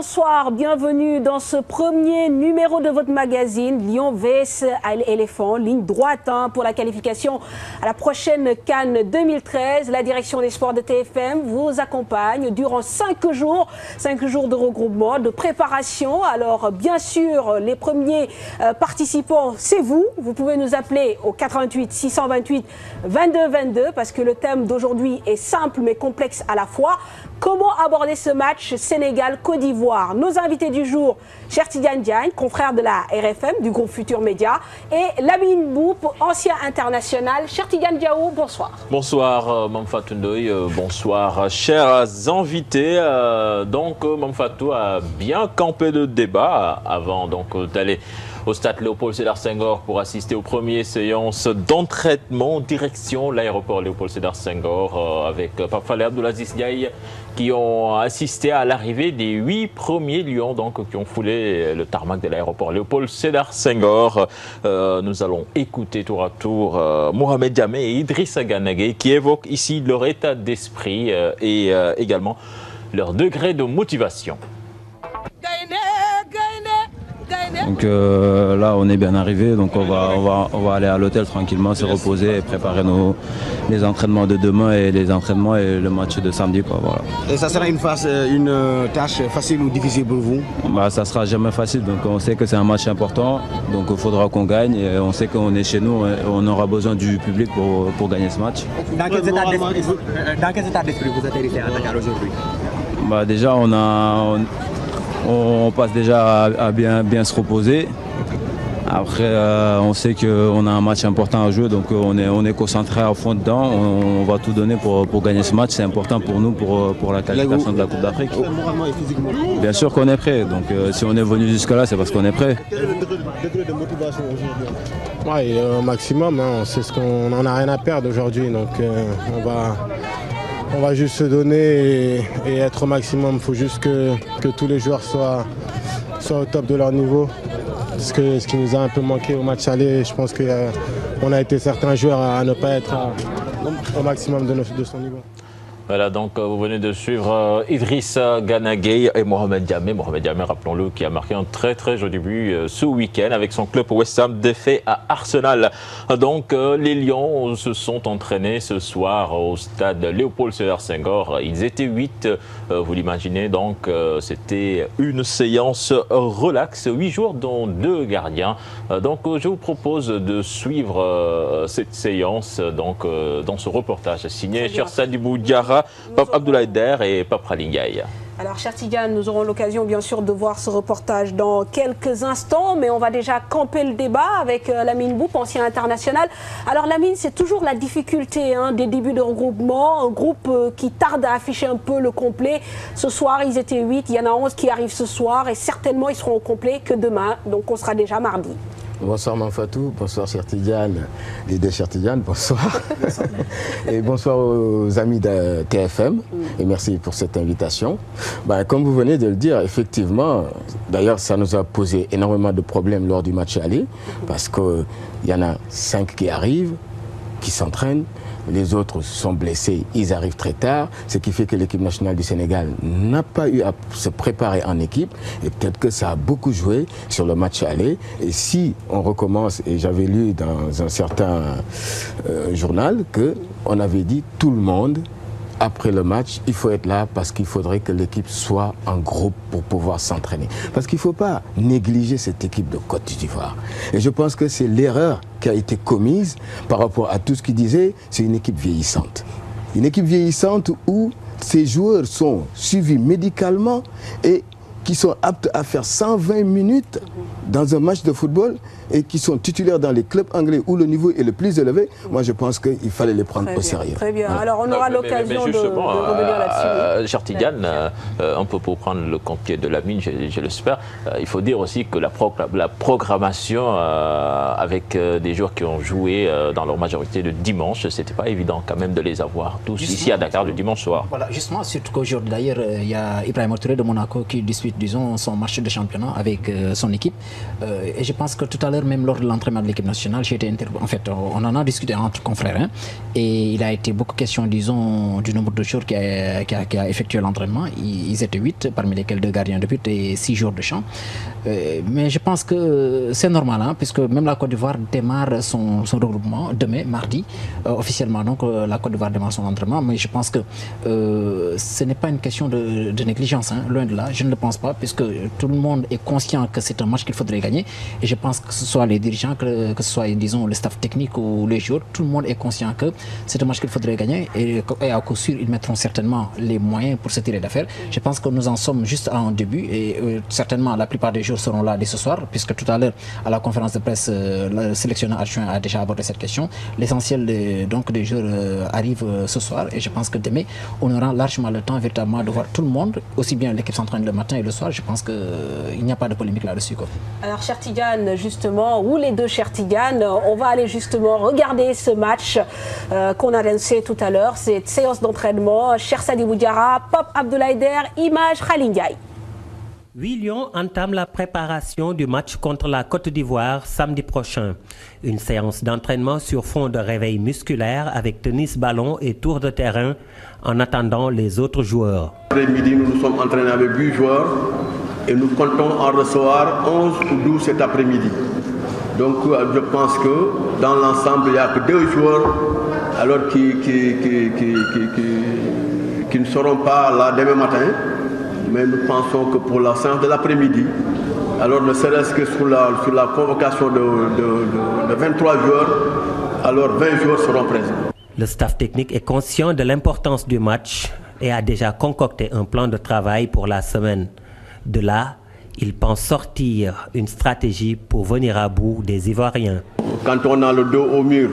bonsoir, bienvenue dans ce premier numéro de votre magazine Lion vs Éléphant, ligne droite pour la qualification à la prochaine CAN 2013. La direction des sports de TFM vous accompagne durant 5 jours de regroupement, de préparation. Alors bien sûr, les premiers participants, c'est vous. Vous pouvez nous appeler au 88 628 22 22 parce que le thème d'aujourd'hui est simple mais complexe à la fois. Comment aborder ce match Sénégal-Côte d'Ivoire? Nos invités du jour, Cheikh Tidiane Diagne, confrère de la RFM, du groupe Futur Média, et Lamine Mboup, ancien international. Cheikh Tidiane Diagne, bonsoir. Bonsoir Mame Fatou Ndoye, bonsoir chers invités. Mame Fatou a bien campé le débat avant d'aller au stade Léopold Sédar Senghor pour assister aux premières séances d'entraînement direction l'aéroport Léopold Sédar Senghor avec Pape Fallé Abdoulaziz Ndiaye qui ont assisté à l'arrivée des 8 premiers lions qui ont foulé le tarmac de l'aéroport Léopold Sédar Senghor. Nous allons écouter tour à tour Mohamed Diamé et Idrissa Gana Gueye qui évoquent ici leur état d'esprit et également leur degré de motivation. Donc là, on est bien arrivé, donc on va aller à l'hôtel tranquillement, se reposer et préparer les entraînements de demain et les entraînements et le match de samedi, quoi, voilà. Et ça sera une tâche facile ou difficile pour vous? Ça sera jamais facile, donc on sait que c'est un match important, donc il faudra qu'on gagne et on sait qu'on est chez nous, on aura besoin du public pour gagner ce match. Dans quel état d'esprit vous atterrissez à Dakar aujourd'hui? Déjà, on passe déjà à bien se reposer. Après, on sait qu'on a un match important à jouer, donc on est concentré à fond dedans. On va tout donner pour gagner ce match. C'est important pour nous, pour la qualification de la Coupe d'Afrique. Bien sûr qu'on est prêt. Donc si on est venu jusque-là, c'est parce qu'on est prêt. Quel est le degré de motivation aujourd'hui? Oui, au maximum. C'est ce qu'on n'en a rien à perdre aujourd'hui. Donc on va juste se donner et être au maximum. Il faut juste que tous les joueurs soient au top de leur niveau. Ce qui nous a un peu manqué au match aller, je pense qu'on a été certains joueurs à ne pas être au maximum de son niveau. Voilà, donc vous venez de suivre Idrissa Gana Gueye et Mohamed Diamé. Mohamed Diamé, rappelons-le, qui a marqué un très très joli but ce week-end avec son club West Ham défait à Arsenal. Donc les Lions se sont entraînés ce soir au stade Léopold Sédar Senghor. Ils étaient 8, vous l'imaginez, donc c'était une séance relax, 8 jours dont 2 gardiens. Donc je vous propose de suivre cette séance dans ce reportage signé Cheikh Sadibou Diarra, Pape Abdoulaye Der et Pape Ralingay. Alors, Cheikh Tidiane, nous aurons l'occasion bien sûr de voir ce reportage dans quelques instants, mais on va déjà camper le débat avec Lamine Mboup, ancien international. Alors Lamine, c'est toujours la difficulté des débuts de regroupement, un groupe qui tarde à afficher un peu le complet. Ce soir, ils étaient 8, il y en a 11 qui arrivent ce soir et certainement ils seront au complet que demain, donc on sera déjà mardi. Bonsoir Mame Fatou, bonsoir Cheikh Tidiane, l'idée Cheikh Tidiane, bonsoir. Et bonsoir aux amis de TFM et merci pour cette invitation. Comme vous venez de le dire, effectivement, d'ailleurs ça nous a posé énormément de problèmes lors du match aller parce qu'il y en a 5 qui arrivent, qui s'entraînent. Les autres sont blessés, ils arrivent très tard, ce qui fait que l'équipe nationale du Sénégal n'a pas eu à se préparer en équipe et peut-être que ça a beaucoup joué sur le match aller. Et si on recommence, et j'avais lu dans un certain journal qu'on avait dit tout le monde, après le match, il faut être là parce qu'il faudrait que l'équipe soit en groupe pour pouvoir s'entraîner. Parce qu'il ne faut pas négliger cette équipe de Côte d'Ivoire. Et je pense que c'est l'erreur qui a été commise par rapport à tout ce qu'il disait. C'est une équipe vieillissante. Une équipe vieillissante où ces joueurs sont suivis médicalement et qui sont aptes à faire 120 minutes dans un match de football et qui sont titulaires dans les clubs anglais où le niveau est le plus élevé, moi je pense qu'il fallait les prendre au sérieux. Très bien, alors on aura l'occasion de revenir là-dessus. Cheikh Tidiane, un peu pour prendre le compte de Lamine, je l'espère, il faut dire aussi que la programmation avec des joueurs qui ont joué dans leur majorité le dimanche, c'était pas évident quand même de les avoir tous ici à Dakar le dimanche soir. Voilà, justement, surtout qu'aujourd'hui d'ailleurs, il y a Ibrahima Touré de Monaco qui dispute, disons, son match de championnat avec son équipe. Et je pense que tout à l'heure, même lors de l'entraînement de l'équipe nationale, j'ai été en fait, on en a discuté entre confrères. Hein, et il a été beaucoup question, disons, du nombre de jours qui a effectué l'entraînement. Ils étaient 8, parmi lesquels 2 gardiens de but et 6 jours de champ. Mais je pense que c'est normal, hein, puisque même la Côte d'Ivoire démarre son regroupement demain, mardi, officiellement. Donc la Côte d'Ivoire démarre son entraînement. Mais je pense que ce n'est pas une question de négligence, hein, loin de là. Je ne le pense pas, puisque tout le monde est conscient que c'est un match qu'il faudrait gagner. Et je pense que ce soit les dirigeants, que ce soit, disons, le staff technique ou les joueurs, tout le monde est conscient que c'est un match qu'il faudrait gagner. Et à coup sûr, ils mettront certainement les moyens pour se tirer d'affaire. Je pense que nous en sommes juste à un début. Et certainement, la plupart des joueurs seront là dès ce soir, puisque tout à l'heure, à la conférence de presse, le sélectionneur adjoint a déjà abordé cette question. L'essentiel des joueurs arrive ce soir. Et je pense que demain, on aura largement le temps véritablement de voir tout le monde, aussi bien l'équipe s'entraîne le matin et le soir. Je pense qu'il n'y a pas de polémique là-dessus. Alors, cher Tidiane, justement, ou les deux chers Tidiane, on va aller justement regarder ce match qu'on a annoncé tout à l'heure, cette séance d'entraînement. Cher Sadibou Diarra, Pape Abdoulaye Der, image Khalil Ndiaye. 8 Lions entament la préparation du match contre la Côte d'Ivoire samedi prochain. Une séance d'entraînement sur fond de réveil musculaire avec tennis, ballon et tour de terrain en attendant les autres joueurs. Après-midi, nous nous sommes entraînés avec 8 joueurs et nous comptons en recevoir 11 ou 12 cet après-midi. Donc je pense que dans l'ensemble, il n'y a que 2 joueurs alors qui ne seront pas là demain matin. Mais nous pensons que pour la séance de l'après-midi, alors ne serait-ce que sur la convocation de 23 joueurs, alors 20 joueurs seront présents. Le staff technique est conscient de l'importance du match et a déjà concocté un plan de travail pour la semaine. De là, il pense sortir une stratégie pour venir à bout des Ivoiriens. Quand on a le dos au mur,